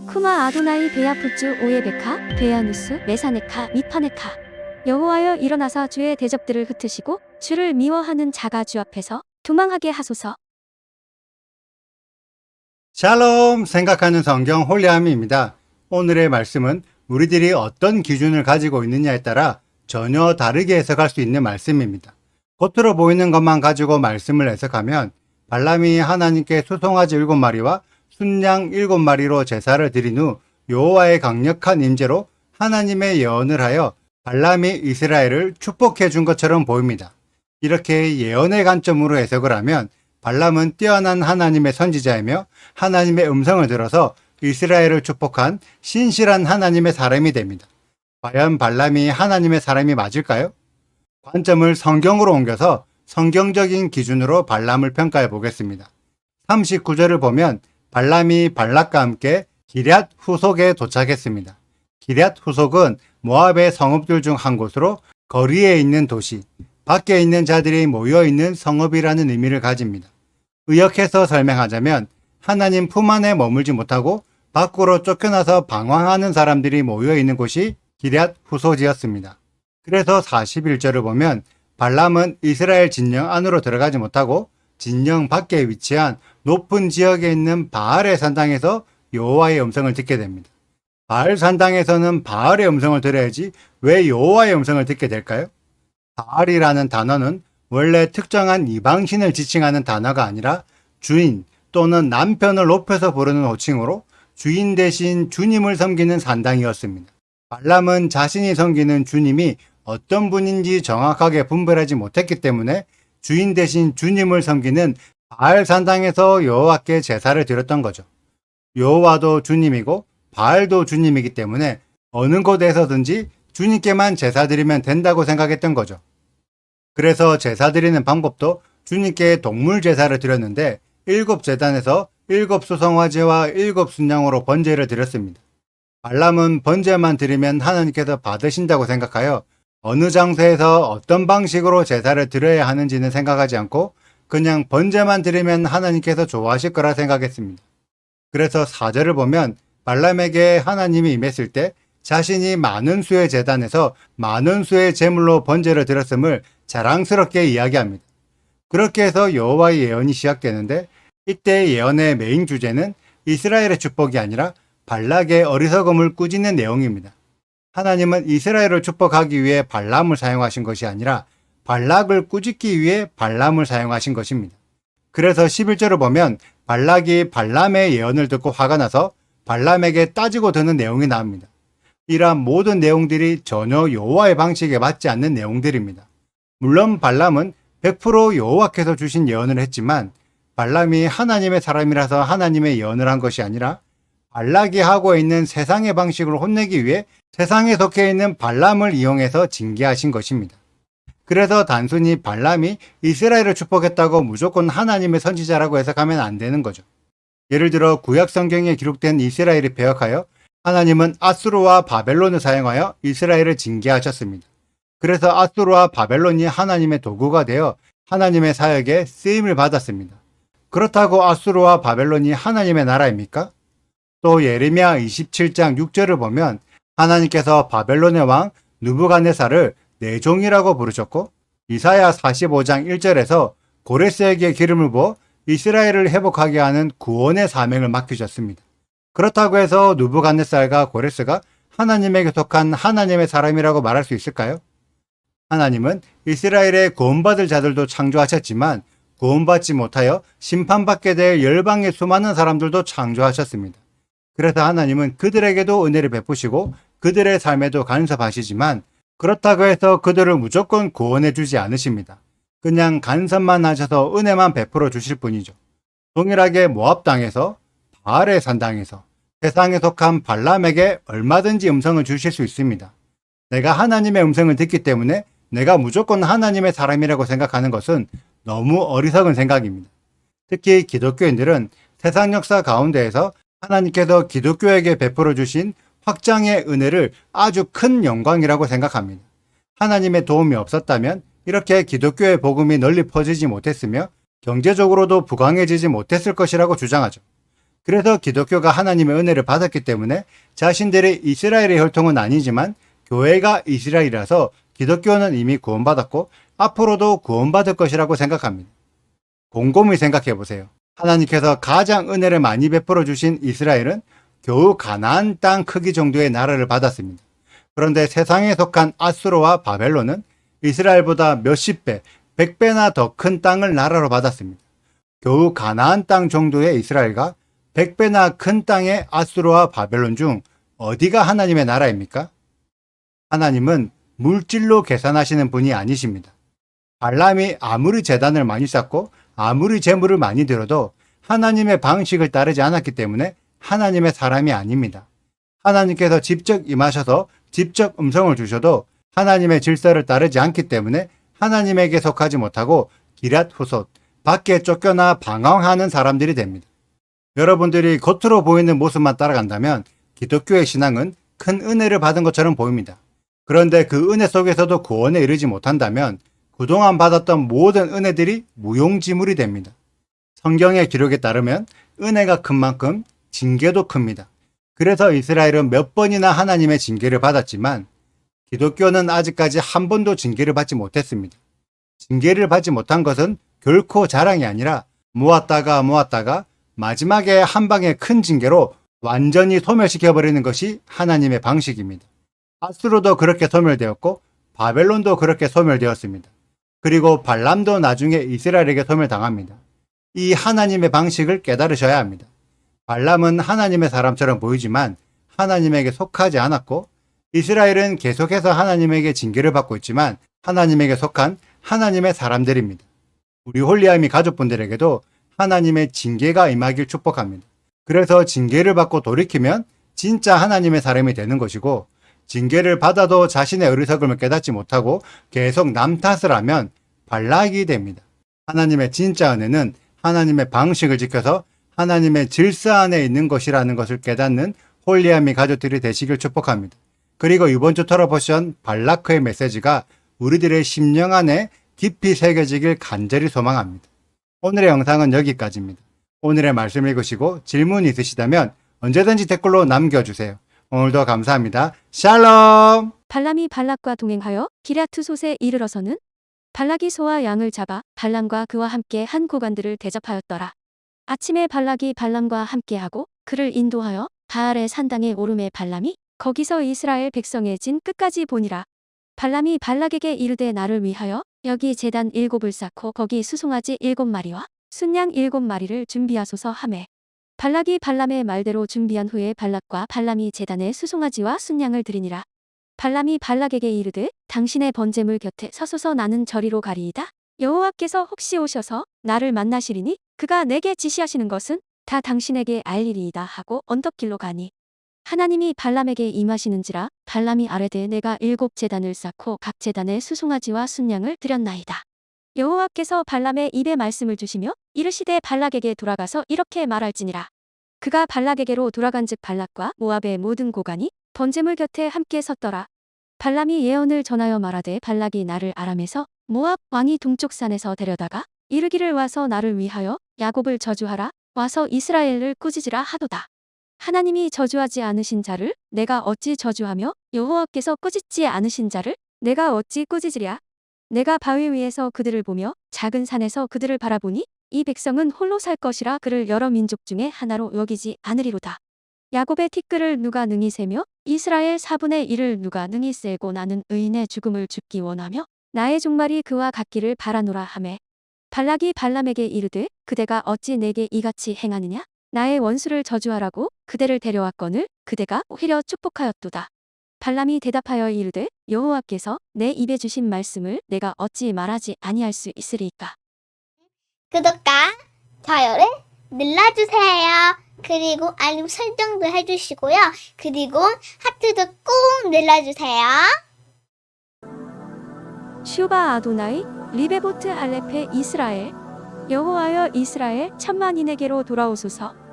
쿠마 아도나이 베야푸츠 오예베카 베야누스 메사네카 미파네카. 여호와여 일어나사 주의 대적들을 흩으시고 주를 미워하는 자가 주 앞에서 도망하게 하소서. 샬롬 생각하는 성경 홀리함입니다. 오늘의 말씀은 우리들이 어떤 기준을 가지고 있느냐에 따라 전혀 다르게 해석할 수 있는 말씀입니다. 겉으로 보이는 것만 가지고 말씀을 해석하면 발람이 하나님께 수송아지 7마리와 순양 7마리로 제사를 드린 후 여호와의 강력한 임재로 하나님의 예언을 하여 발람이 이스라엘을 축복해 준 것처럼 보입니다. 이렇게 예언의 관점으로 해석을 하면 발람은 뛰어난 하나님의 선지자이며 하나님의 음성을 들어서 이스라엘을 축복한 신실한 하나님의 사람이 됩니다. 과연 발람이 하나님의 사람이 맞을까요? 관점을 성경으로 옮겨서 성경적인 기준으로 발람을 평가해 보겠습니다. 39절을 보면 발람이 발락과 함께 기럇 후속에 도착했습니다. 기럇 후속은 모압의 성읍들 중 한 곳으로 거리에 있는 도시, 밖에 있는 자들이 모여있는 성읍이라는 의미를 가집니다. 의역해서 설명하자면 하나님 품 안에 머물지 못하고 밖으로 쫓겨나서 방황하는 사람들이 모여있는 곳이 기럇 후소지였습니다. 그래서 41절을 보면 발람은 이스라엘 진영 안으로 들어가지 못하고 진영 밖에 위치한 높은 지역에 있는 바알의 산당에서 여호와의 음성을 듣게 됩니다. 바알 산당에서는 바알의 음성을 들어야지 왜 여호와의 음성을 듣게 될까요? 바알이라는 단어는 원래 특정한 이방신을 지칭하는 단어가 아니라 주인 또는 남편을 높여서 부르는 호칭으로 주인 대신 주님을 섬기는 산당이었습니다. 발람은 자신이 섬기는 주님이 어떤 분인지 정확하게 분별하지 못했기 때문에 주인 대신 주님을 섬기는 바알 산당에서 여호와께 제사를 드렸던 거죠. 여호와도 주님이고 바알도 주님이기 때문에 어느 곳에서든지 주님께만 제사 드리면 된다고 생각했던 거죠. 그래서 제사 드리는 방법도 주님께 동물 제사를 드렸는데 7제단에서 7수송아지와 7순양으로 번제를 드렸습니다. 발람은 번제만 드리면 하나님께서 받으신다고 생각하여 어느 장소에서 어떤 방식으로 제사를 드려야 하는지는 생각하지 않고 그냥 번제만 드리면 하나님께서 좋아하실 거라 생각했습니다. 그래서 4절을 보면 발람에게 하나님이 임했을 때 자신이 많은 수의 제단에서 많은 수의 제물로 번제를 드렸음을 자랑스럽게 이야기합니다. 그렇게 해서 여호와의 예언이 시작되는데 이때 예언의 메인 주제는 이스라엘의 축복이 아니라 발락의 어리석음을 꾸짖는 내용입니다. 하나님은 이스라엘을 축복하기 위해 발람을 사용하신 것이 아니라 발락을 꾸짖기 위해 발람을 사용하신 것입니다. 그래서 11절을 보면 발락이 발람의 예언을 듣고 화가 나서 발람에게 따지고 드는 내용이 나옵니다. 이러한 모든 내용들이 전혀 여호와의 방식에 맞지 않는 내용들입니다. 물론 발람은 100% 여호와께서 주신 예언을 했지만 발람이 하나님의 사람이라서 하나님의 예언을 한 것이 아니라 발락이 하고 있는 세상의 방식을 혼내기 위해 세상에 속해 있는 발람을 이용해서 징계하신 것입니다. 그래서 단순히 발람이 이스라엘을 축복했다고 무조건 하나님의 선지자라고 해석하면 안 되는 거죠. 예를 들어 구약 성경에 기록된 이스라엘이 배역하여 하나님은 아수르와 바벨론을 사용하여 이스라엘을 징계하셨습니다. 그래서 아수르와 바벨론이 하나님의 도구가 되어 하나님의 사역에 쓰임을 받았습니다. 그렇다고 아수르와 바벨론이 하나님의 나라입니까? 또 예레미야 27장 6절을 보면 하나님께서 바벨론의 왕 느부갓네살을 내 종이라고 부르셨고 이사야 45장 1절에서 고레스에게 기름을 부어 이스라엘을 회복하게 하는 구원의 사명을 맡기셨습니다. 그렇다고 해서 느부갓네살과 고레스가 하나님에게 속한 하나님의 사람이라고 말할 수 있을까요? 하나님은 이스라엘의 구원받을 자들도 창조하셨지만 구원받지 못하여 심판받게 될 열방의 수많은 사람들도 창조하셨습니다. 그래서 하나님은 그들에게도 은혜를 베푸시고 그들의 삶에도 간섭하시지만 그렇다고 해서 그들을 무조건 구원해 주지 않으십니다. 그냥 간섭만 하셔서 은혜만 베풀어 주실 뿐이죠. 동일하게 모압 땅에서 바알의 산당에서 세상에 속한 발람에게 얼마든지 음성을 주실 수 있습니다. 내가 하나님의 음성을 듣기 때문에 내가 무조건 하나님의 사람이라고 생각하는 것은 너무 어리석은 생각입니다. 특히 기독교인들은 세상 역사 가운데에서 하나님께서 기독교에게 베풀어 주신 확장의 은혜를 아주 큰 영광이라고 생각합니다. 하나님의 도움이 없었다면 이렇게 기독교의 복음이 널리 퍼지지 못했으며 경제적으로도 부강해지지 못했을 것이라고 주장하죠. 그래서 기독교가 하나님의 은혜를 받았기 때문에 자신들이 이스라엘의 혈통은 아니지만 교회가 이스라엘이라서 기독교는 이미 구원받았고 앞으로도 구원받을 것이라고 생각합니다. 곰곰이 생각해 보세요. 하나님께서 가장 은혜를 많이 베풀어 주신 이스라엘은 겨우 가나안 땅 크기 정도의 나라를 받았습니다. 그런데 세상에 속한 아수르와 바벨론은 이스라엘보다 몇십 배, 100배나 더 큰 땅을 나라로 받았습니다. 겨우 가나안 땅 정도의 이스라엘과 100배나 큰 땅의 아수르와 바벨론 중 어디가 하나님의 나라입니까? 하나님은 물질로 계산하시는 분이 아니십니다. 발람이 아무리 재단을 많이 쌓고 아무리 재물을 많이 들어도 하나님의 방식을 따르지 않았기 때문에 하나님의 사람이 아닙니다. 하나님께서 직접 임하셔서 직접 음성을 주셔도 하나님의 질서를 따르지 않기 때문에 하나님에게 속하지 못하고 기랏 후솥, 밖에 쫓겨나 방황하는 사람들이 됩니다. 여러분들이 겉으로 보이는 모습만 따라간다면 기독교의 신앙은 큰 은혜를 받은 것처럼 보입니다. 그런데 그 은혜 속에서도 구원에 이르지 못한다면 그동안 받았던 모든 은혜들이 무용지물이 됩니다. 성경의 기록에 따르면 은혜가 큰 만큼 징계도 큽니다. 그래서 이스라엘은 몇 번이나 하나님의 징계를 받았지만 기독교는 아직까지 한 번도 징계를 받지 못했습니다. 징계를 받지 못한 것은 결코 자랑이 아니라 모았다가 마지막에 한 방의 큰 징계로 완전히 소멸시켜버리는 것이 하나님의 방식입니다. 아수르도 그렇게 소멸되었고 바벨론도 그렇게 소멸되었습니다. 그리고 발람도 나중에 이스라엘에게 소멸당합니다. 이 하나님의 방식을 깨달으셔야 합니다. 발람은 하나님의 사람처럼 보이지만 하나님에게 속하지 않았고 이스라엘은 계속해서 하나님에게 징계를 받고 있지만 하나님에게 속한 하나님의 사람들입니다. 우리 홀리아미 가족분들에게도 하나님의 징계가 임하길 축복합니다. 그래서 징계를 받고 돌이키면 진짜 하나님의 사람이 되는 것이고 징계를 받아도 자신의 어리석음을 깨닫지 못하고 계속 남 탓을 하면 발락이 됩니다. 하나님의 진짜 은혜는 하나님의 방식을 지켜서 하나님의 질서 안에 있는 것이라는 것을 깨닫는 홀리아미 가족들이 되시길 축복합니다. 그리고 이번 주 토라포션 발라크의 메시지가 우리들의 심령 안에 깊이 새겨지길 간절히 소망합니다. 오늘의 영상은 여기까지입니다. 오늘의 말씀 읽으시고 질문 있으시다면 언제든지 댓글로 남겨주세요. 오늘도 감사합니다. 샬롬! 발람이 발락과 동행하여 기랴투솥에 이르러서는 발락이 소와 양을 잡아 발람과 그와 함께 한 고관들을 대접하였더라. 아침에 발락이 발람과 함께하고 그를 인도하여 바알의 산당에 오름에 발람이 거기서 이스라엘 백성의 진 끝까지 보니라. 발람이 발락에게 이르되 나를 위하여 여기 제단 7을 쌓고 거기 수송아지 7마리와 순양 7마리를 준비하소서 하매 발락이 발람의 말대로 준비한 후에 발락과 발람이 제단에 수송아지와 순양을 드리니라. 발람이 발락에게 이르되 당신의 번제물 곁에 서소서 나는 저리로 가리이다. 여호와께서 혹시 오셔서 나를 만나시리니 그가 내게 지시하시는 것은 다 당신에게 알리리이다 하고 언덕길로 가니 하나님이 발람에게 임하시는지라. 발람이 아뢰되 내가 7제단을 쌓고 각 제단에 수송아지와 순양을 드렸나이다. 여호와께서 발람의 입에 말씀을 주시며 이르시되 발락에게 돌아가서 이렇게 말할지니라. 그가 발락에게로 돌아간즉 발락과 모압의 모든 고관이 번제물 곁에 함께 섰더라. 발람이 예언을 전하여 말하되 발락이 나를 아람에서 모압 왕이 동쪽 산에서 데려다가 이르기를 와서 나를 위하여 야곱을 저주하라. 와서 이스라엘을 꾸짖으라 하도다. 하나님이 저주하지 않으신 자를 내가 어찌 저주하며 여호와께서 꾸짖지 않으신 자를 내가 어찌 꾸짖으랴. 내가 바위 위에서 그들을 보며 작은 산에서 그들을 바라보니 이 백성은 홀로 살 것이라 그를 여러 민족 중에 하나로 여기지 않으리로다. 야곱의 티끌을 누가 능히 세며 이스라엘 4분의 1을 누가 능히 세고 나는 의인의 죽음을 죽기 원하며 나의 종말이 그와 같기를 바라노라 하매 발락이 발람에게 이르되 그대가 어찌 내게 이같이 행하느냐. 나의 원수를 저주하라고 그대를 데려왔거늘 그대가 오히려 축복하였도다. 발람이 대답하여 이르되 여호와께서 내 입에 주신 말씀을 내가 어찌 말하지 아니할 수 있으리이까. 구독과 좋아요를 눌러주세요. 그리고 알림 설정도 해주시고요. 그리고 하트도 꼭 눌러주세요. 슈바 아도나이 리베보트 알레페 이스라엘 여호와여 이스라엘 천만인에게로 돌아오소서.